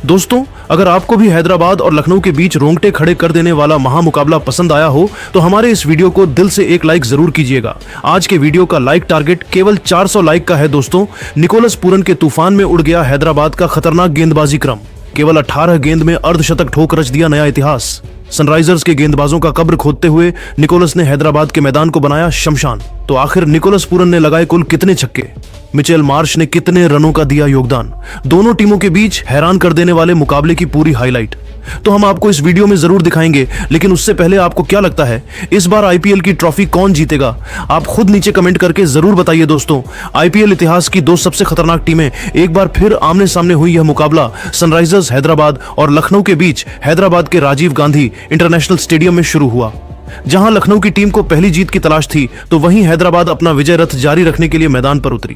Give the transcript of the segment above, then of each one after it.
दोस्तों, अगर आपको भी हैदराबाद और लखनऊ के बीच रोंगटे खड़े कर देने वाला महामुकाबला पसंद आया हो तो हमारे इस वीडियो को दिल से एक लाइक जरूर कीजिएगा। आज के वीडियो का लाइक टारगेट केवल 400 लाइक का है। दोस्तों, निकोलस पूरन के तूफान में उड़ गया हैदराबाद का खतरनाक गेंदबाजी क्रम। केवल 18 गेंद में अर्धशतक ठोक रच दिया नया इतिहास। सनराइजर्स के गेंदबाजों का कब्र खोदते हुए निकोलस ने हैदराबाद के मैदान को बनाया शमशान। तो आखिर निकोलस पूरन ने लगाए कुल कितने छक्के, मिचेल मार्श ने कितने रनों का दिया योगदान, दोनों टीमों के बीच हैरान कर देने वाले मुकाबले की पूरी हाईलाइट तो हम आपको इस वीडियो में जरूर दिखाएंगे। लेकिन उससे पहले आपको क्या लगता है इस बार आईपीएल की ट्रॉफी कौन जीतेगा? आप खुद नीचे कमेंट करके जरूर बताइए। दोस्तों, आईपीएल इतिहास की दो सबसे खतरनाक टीमें एक बार फिर आमने सामने हुई। यह मुकाबला सनराइजर्स हैदराबाद और लखनऊ के बीच हैदराबाद के राजीव गांधी इंटरनेशनल स्टेडियम में शुरू हुआ। जहां लखनऊ की टीम को पहली जीत की तलाश थी तो वहीं हैदराबाद अपना विजय रथ जारी रखने के लिए मैदान पर उतरी।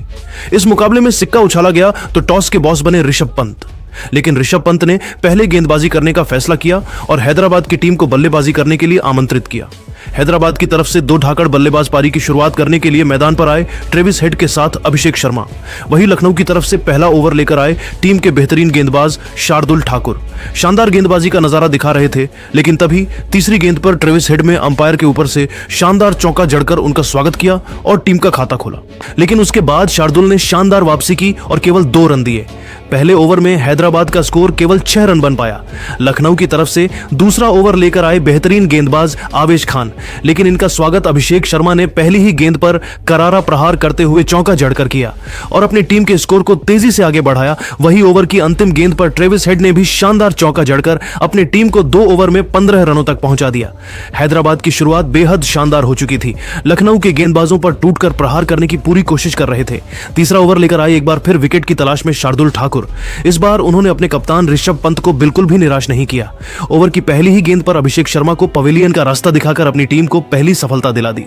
इस मुकाबले में सिक्का उछाला गया तो टॉस के बॉस बने ऋषभ पंत। लेकिन ऋषभ पंत ने पहले गेंदबाजी करने का फैसला किया और हैदराबाद की टीम को बल्लेबाजी करने के लिए आमंत्रित किया। हैदराबाद की तरफ से दो ढाकड़ बल्लेबाज पारी की शुरुआत करने के लिए मैदान पर आए ट्रेविस हेड के साथ अभिषेक शर्मा। वहीं लखनऊ की तरफ से पहला ओवर लेकर आए टीम के बेहतरीन गेंदबाज शार्दुल ठाकुर। शानदार गेंदबाजी का नजारा दिखा रहे थे, लेकिन तभी तीसरी गेंद पर ट्रेविस हेड में अंपायर के ऊपर से शानदार चौका जड़कर उनका स्वागत किया और टीम का खाता खोला। लेकिन उसके बाद शार्दुल ने शानदार वापसी की और केवल 2 रन दिए। पहले ओवर में हैदराबाद का स्कोर केवल 6 रन बन पाया। लखनऊ की तरफ से दूसरा ओवर लेकर आए बेहतरीन गेंदबाज आवेश खान, लेकिन इनका स्वागत अभिषेक शर्मा ने पहली ही गेंद पर करारा प्रहार करते हुए चौका जड़कर किया और अपनी टीम के स्कोर को तेजी से आगे बढ़ाया। वही ओवर की अंतिम गेंद पर ट्रेविस हेड ने भी शानदार चौका जड़कर अपनी टीम को 2 ओवर में 15 रनों तक पहुंचा दिया। हैदराबाद की शुरुआत बेहद शानदार हो चुकी थी। लखनऊ के गेंदबाजों पर टूटकर प्रहार करने की पूरी कोशिश कर रहे थे। तीसरा ओवर लेकर आए एक बार फिर विकेट की तलाश में शार्दुल ठाकुर। इस बार उन्होंने अपने कप्तान ऋषभ पंत को बिल्कुल भी निराश नहीं किया। ओवर की पहली ही गेंद पर अभिषेक शर्मा को पवेलियन का रास्ता दिखाकर अपनी टीम को पहली सफलता दिला दी।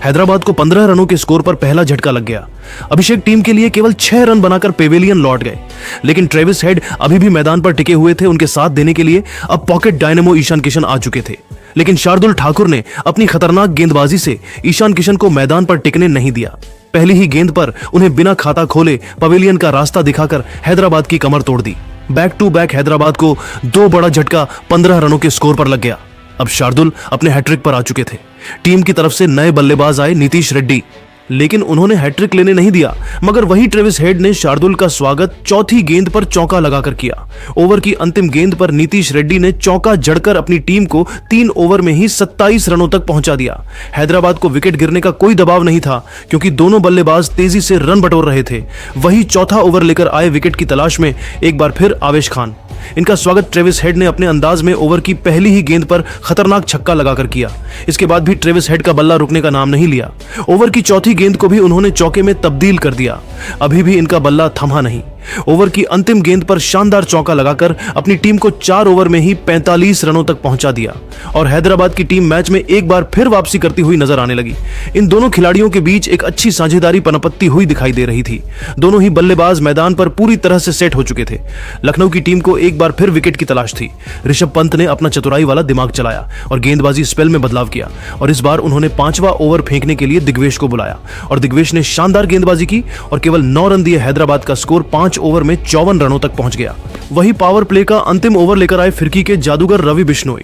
हैदराबाद को 15 रनों के स्कोर पर पहला झटका लग गया। अभिषेक टीम के लिए केवल 6 रन बनाकर पेवेलियन लौट गए। लेकिन ट्रेविस हेड अभी भी मैदान पर टिके हुए थे। उनके साथ देने के लिए अब पॉकेट डायनेमो ईशान किशन आ चुके थे। लेकिन शार्दुल ठाकुर ने अपनी खतरनाक गेंदबाजी से ईशान किशन को मैदान पर टिकने नहीं दिया। पहली ही गेंद पर उन्हें बिना खाता खोले पवेलियन का रास्ता दिखाकर हैदराबाद की कमर तोड़ दी। बैक टू बैक हैदराबाद को 2 बड़ा झटका 15 रनों के स्कोर पर लग गया। अब शार्दुल अपने हैट्रिक पर आ चुके थे। टीम की तरफ से नए बल्लेबाज आए नीतीश रेड्डी, लेकिन उन्होंने हैट्रिक लेने नहीं दिया। मगर वही ट्रेविस हेड ने शार्दुल का स्वागत चौथी गेंद पर चौका लगाकर किया। ओवर की अंतिम गेंद पर नीतीश रेड्डी ने चौका जड़कर अपनी टीम को 3 ओवर में ही 27 रनों तक पहुंचा दिया। हैदराबाद को विकेट गिरने का कोई दबाव नहीं था क्योंकि दोनों बल्लेबाज तेजी से रन बटोर रहे थे। वही चौथा ओवर लेकर आए विकेट की तलाश में एक बार फिर आवेश खान। इनका स्वागत ट्रेविस हेड ने अपने अंदाज में ओवर की पहली ही गेंद पर खतरनाक छक्का लगाकर किया। इसके बाद भी ट्रेविस हेड का बल्ला रुकने का नाम नहीं लिया। ओवर की चौथी गेंद को भी उन्होंने चौके में तब्दील कर दिया। अभी भी इनका बल्ला थमा नहीं। ओवर की अंतिम गेंद पर शानदार चौका लगाकर अपनी टीम को 4 ओवर में ही 45 रनों तक पहुंचा दिया और हैदराबाद की टीम मैच में एक बार फिर वापसी करती हुई नजर आने लगी। इन दोनों खिलाड़ियों के बीच एक अच्छी साझेदारी पनपत्ती हुई दिखाई दे रही थी। दोनों ही बल्लेबाज मैदान पर पूरी तरह से सेट हो चुके थे। लखनऊ की टीम को एक बार फिर विकेट की तलाश थी। ऋषभ पंत ने अपना चतुराई वाला दिमाग चलाया और गेंदबाजी स्पेल में बदलाव किया और इस बार उन्होंने 5वां ओवर फेंकने के लिए दिग्वेश को बुलाया और दिग्वेश ने शानदार गेंदबाजी की और केवल 9 रन दिए। हैदराबाद का स्कोर 5 ओवर में 54 रनों तक पहुंच गया। वही पावर प्ले का अंतिम ओवर लेकर आए फिरकी के जादूगर रवि बिश्नोई।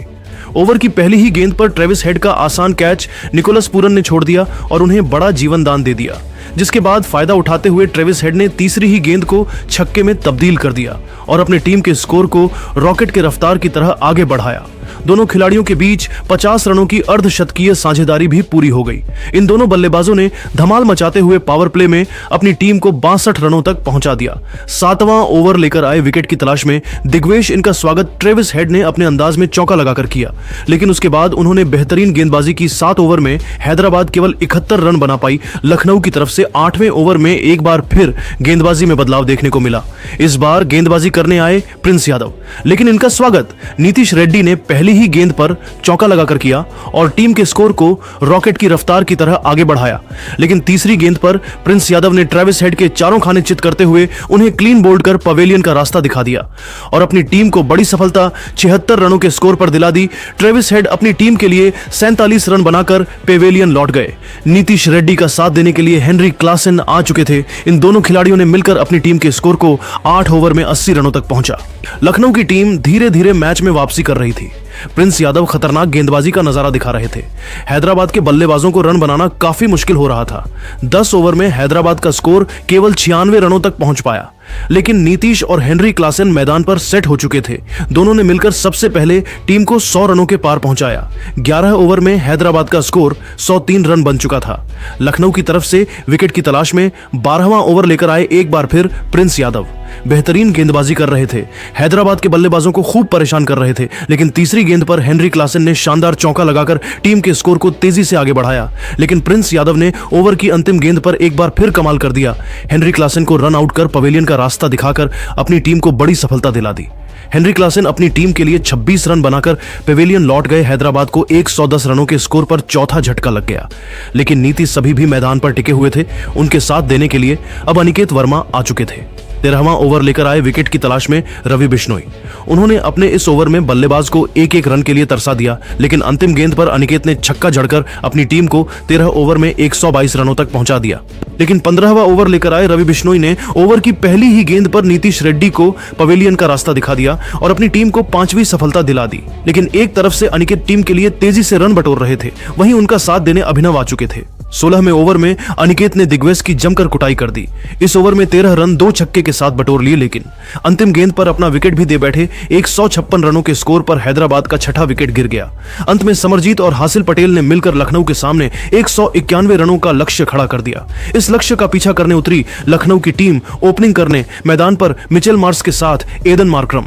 ओवर की पहली ही गेंद पर ट्रेविस हेड का आसान कैच निकोलस पूरन ने छोड़ दिया और उन्हें बड़ा जीवन दान दे दिया, जिसके बाद फायदा उठाते हुए ट्रेविस हेड ने तीसरी ही गेंद को छक्के में तब्दील कर दिया और अपनी टीम के स्कोर को रॉकेट के रफ्तार की तरह आगे बढ़ाया। दोनों खिलाड़ियों के बीच 50 रनों की अर्धशतकीय साझेदारी भी पूरी हो गई। इन दोनों बल्लेबाजों ने धमाल मचाते हुए पावर प्ले में अपनी टीम को 62 रनों तक पहुंचा दिया। 7वां ओवर लेकर आए विकेट की तलाश में दिग्वेश। इनका स्वागत ट्रेविस हेड ने अपने अंदाज में चौका लगाकर किया, लेकिन उसके बाद उन्होंने बेहतरीन गेंदबाजी की। 7 ओवर में हैदराबाद केवल 71 रन बना पाई। लखनऊ की तरफ से 8वें ओवर में एक बार फिर गेंदबाजी में बदलाव देखने को मिला। इस बार गेंदबाजी करने आए प्रिंस यादव, लेकिन इनका स्वागत नीतीश रेड्डी ने पहली पहली ही गेंद पर चौका लगाकर किया और टीम के स्कोर को रॉकेट की रफ्तार की तरह आगे बढ़ाया। लेकिन तीसरी गेंद पर प्रिंस यादव ने ट्रेविस हेड के चारों खाने चित करते हुए उन्हें क्लीन बोल्ड कर पवेलियन का रास्ता दिखा दिया और अपनी टीम को बड़ी सफलता 76 रनों के स्कोर पर दिला दी। ट्रेविस हेड अपनी टीम के लिए 47 रन बनाकर पवेलियन लौट गए। नीतीश रेड्डी का साथ देने के लिए हेनरी क्लासन आ चुके थे। इन दोनों खिलाड़ियों ने मिलकर अपनी टीम के स्कोर को 8 ओवर में 80 रनों तक पहुंचा। लखनऊ की टीम धीरे धीरे मैच में वापसी कर रही थी। प्रिंस यादव खतरनाक गेंदबाजी का नजारा दिखा रहे थे। हैदराबाद के बल्लेबाजों को रन बनाना काफी मुश्किल हो रहा था। 10 ओवर में हैदराबाद का स्कोर केवल 96 रनों तक पहुंच पाया। लेकिन नीतीश और हेनरी क्लासन मैदान पर सेट हो चुके थे। दोनों ने मिलकर सबसे पहले टीम को 100 रनों के पार पहुंचाया। 11 ओवर में हैदराबाद का स्कोर 103 रन बन चुका था। लखनऊ की तरफ से विकेट की तलाश में 12वां ओवर लेकर आए एक बार फिर प्रिंस यादव। बेहतरीन गेंदबाजी कर रहे थे, हैदराबाद के बल्लेबाजों को खूब परेशान कर रहे थे। लेकिन तीसरी गेंद पर हेनरी क्लासन ने शानदार चौका लगाकर टीम के स्कोर को तेजी से आगे बढ़ाया। लेकिन प्रिंस यादव ने ओवर की अंतिम गेंद पर एक बार फिर कमाल कर दिया। हेनरी क्लासन को रन आउट कर पवेलियन का रास्ता दिखाकर अपनी टीम को बड़ी सफलता दिला दी। हेनरी क्लासन अपनी टीम के लिए 26 रन बनाकर पवेलियन लौट गए। हैदराबाद को 110 रनों के स्कोर पर चौथा झटका लग गया। लेकिन नीतीश सभी भी मैदान पर टिके हुए थे। उनके साथ देने के लिए अब अनिकेत वर्मा आ चुके थे। 13वां ओवर लेकर आए विकेट की तलाश में रवि बिश्नोई। उन्होंने अपने इस ओवर में बल्लेबाज को एक एक रन के लिए तरसा दिया। लेकिन अंतिम गेंद पर अनिकेत ने छक्का जड़कर अपनी टीम को 13 ओवर में 122 रनों तक पहुंचा दिया। लेकिन 15वां ओवर लेकर आए रवि बिश्नोई ने ओवर की पहली ही गेंद पर नीतीश रेड्डी को पवेलियन का रास्ता दिखा दिया और अपनी टीम को 5वीं सफलता दिला दी। लेकिन एक तरफ से अनिकेत टीम के लिए तेजी से रन बटोर रहे थे, वहीं उनका साथ देने अभिनव आ चुके थे। 16वें ओवर में अनिकेत ने दिग्वेश की जमकर कुटाई कर दी। इस ओवर में 13 रन 2 छक्के के साथ बटोर लिए। लेकिन अंतिम गेंद पर अपना विकेट भी दे बैठे 156 रनों के स्कोर पर हैदराबाद का छठा विकेट गिर गया। अंत में समरजीत और हासिल पटेल ने मिलकर लखनऊ के सामने 191 रनों का लक्ष्य खड़ा कर दिया। इस लक्ष्य का पीछा करने उतरी लखनऊ की टीम। ओपनिंग करने मैदान पर मिचेल मार्श के साथ एडन मार्करम।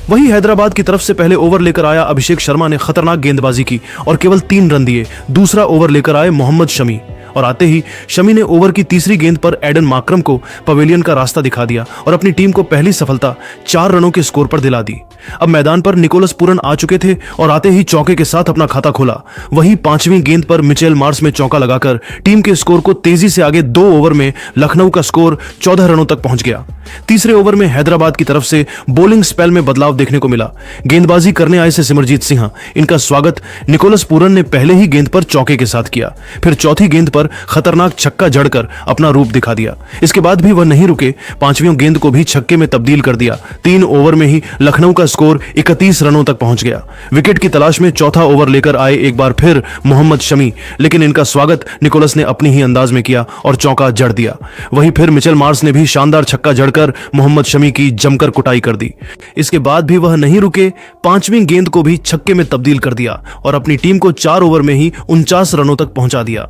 वहीं हैदराबाद की तरफ से पहले ओवर लेकर आया अभिषेक शर्मा ने खतरनाक गेंदबाजी की और केवल 3 रन दिए। दूसरा ओवर लेकर आए मोहम्मद शमी और आते ही शमी ने ओवर की तीसरी गेंद पर एडन मार्करम को पवेलियन का रास्ता दिखा दिया और अपनी टीम को पहली सफलता 4 रनों के स्कोर पर दिला दी। अब मैदान पर निकोलस पूरन आ चुके थे और आते ही चौके के साथ अपना खाता खोला। वहीं 5वीं गेंद पर मिचेल मार्श में चौका लगाकर टीम के स्कोर को तेजी से आगे 2 ओवर में लखनऊ का स्कोर 14 रनों तक पहुंच गया। तीसरे ओवर में हैदराबाद की तरफ से बॉलिंग स्पेल में बदलाव देखने को मिला। गेंदबाजी करने आए से सिमरजीत सिंह, इनका स्वागत निकोलस पूरन ने पहले ही गेंद पर चौके के साथ किया। फिर चौथी गेंद पर खतरनाक छक्का जड़कर अपना रूप दिखा दिया। इसके बाद भी वह नहीं रुके, 5वीं गेंद को भी छक्के में तब्दील कर दिया। 3 ओवर में ही लखनऊ का स्कोर 31 रनों तक पहुंच गया। विकेट की तलाश में चौथा ओवर लेकर आए एक बार फिर मोहम्मद शमी, लेकिन इनका स्वागत निकोलस ने अपनी ही अंदाज में किया और चौका जड़ दिया। वहीं फिर मिचेल मार्श ने भी शानदार छक्का जड़कर मोहम्मद शमी की जमकर कुटाई कर दी। इसके बाद भी वह नहीं रुके, 5वीं गेंद को भी छक्के में तब्दील कर दिया और अपनी टीम को 4 ओवर में ही 49 रनों तक पहुंचा दिया।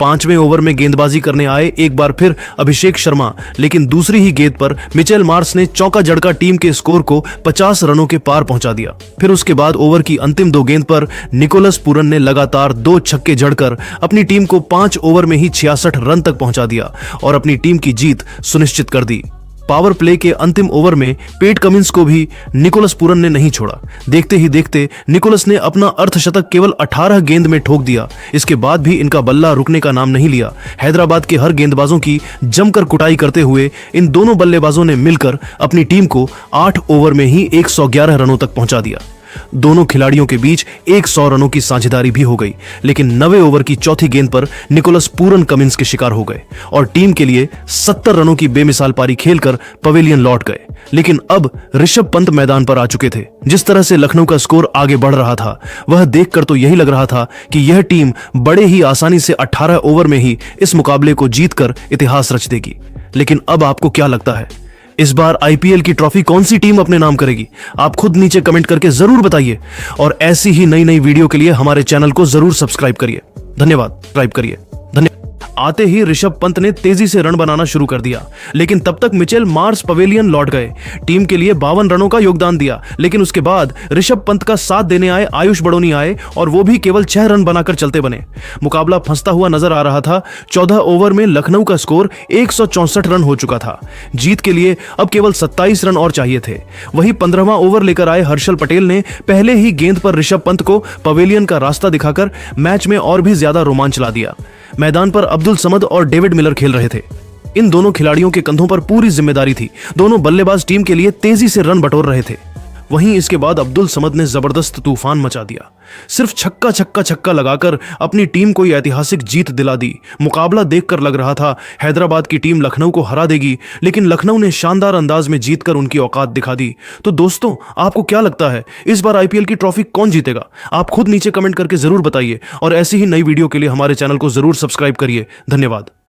5वें ओवर में गेंदबाजी करने आए एक बार फिर अभिषेक शर्मा, लेकिन दूसरी ही गेंद पर मिचेल मार्श ने चौका जड़का टीम के स्कोर को 50 रनों के पार पहुंचा दिया। फिर उसके बाद ओवर की अंतिम 2 गेंद पर निकोलस पूरन ने लगातार 2 छक्के जड़कर अपनी टीम को 5 ओवर में ही 66 रन तक पहुंचा दिया और अपनी टीम की जीत सुनिश्चित कर दी। पावर प्ले के अंतिम ओवर में पेट कमिंस को भी निकोलस पूरन ने नहीं छोड़ा। देखते ही देखते निकोलस ने अपना अर्धशतक केवल 18 गेंद में ठोक दिया। इसके बाद भी इनका बल्ला रुकने का नाम नहीं लिया। हैदराबाद के हर गेंदबाजों की जमकर कुटाई करते हुए इन दोनों बल्लेबाजों ने मिलकर अपनी टीम को 8 ओवर में ही 111 रनों तक पहुंचा दिया। दोनों खिलाड़ियों के बीच 100 रनों की साझेदारी भी हो गई। लेकिन 9वें ओवर की चौथी गेंद पर निकोलस पूरन कमिंस के शिकार हो गए और टीम के लिए 70 रनों की बेमिसाल पारी खेलकर पवेलियन लौट गए। लेकिन अब ऋषभ पंत मैदान पर आ चुके थे। जिस तरह से लखनऊ का स्कोर आगे बढ़ रहा था, वह देखकर तो यही लग रहा था कि यह टीम बड़े ही आसानी से 18 ओवर में ही इस मुकाबले को जीतकर इतिहास रच देगी। लेकिन अब आपको क्या लगता है, इस बार आईपीएल की ट्रॉफी कौन सी टीम अपने नाम करेगी? आप खुद नीचे कमेंट करके जरूर बताइए और ऐसी ही नई नई वीडियो के लिए हमारे चैनल को जरूर सब्सक्राइब करिए। धन्यवाद। सब्सक्राइब करिए। आते ही ऋषभ पंत ने तेजी से रन बनाना शुरू कर दिया, लेकिन तब तक मिचेल मार्स पवेलियन लौट गए। टीम के लिए 52 रनों का योगदान दिया, लेकिन उसके बाद ऋषभ पंत का साथ देने आए आयुष बड़ोनी आए और वो भी केवल 6 रन बनाकर चलते बने। मुकाबला फंसता हुआ नजर आ रहा था। 14 ओवर में लखनऊ का स्कोर 164 रन हो चुका था। जीत के लिए अब केवल 27 रन और चाहिए थे। वही 15वां ओवर लेकर आए हर्षल पटेल ने पहले ही गेंद पर ऋषभ पंत को पवेलियन का रास्ता दिखाकर मैच में और भी ज्यादा रोमांच ला दिया। मैदान पर अब्दुल समद और डेविड मिलर खेल रहे थे। इन दोनों खिलाड़ियों के कंधों पर पूरी जिम्मेदारी थी। दोनों बल्लेबाज टीम के लिए तेजी से रन बटोर रहे थे। वहीं इसके बाद अब्दुल समद ने जबरदस्त तूफान मचा दिया। सिर्फ छक्का छक्का छक्का लगाकर अपनी टीम को ऐतिहासिक जीत दिला दी। मुकाबला देखकर लग रहा था हैदराबाद की टीम लखनऊ को हरा देगी, लेकिन लखनऊ ने शानदार अंदाज में जीतकर उनकी औकात दिखा दी। तो दोस्तों, आपको क्या लगता है इस बार आईपीएल की ट्रॉफी कौन जीतेगा? आप खुद नीचे कमेंट करके जरूर बताइए और ऐसी ही नई वीडियो के लिए हमारे चैनल को जरूर सब्सक्राइब करिए। धन्यवाद।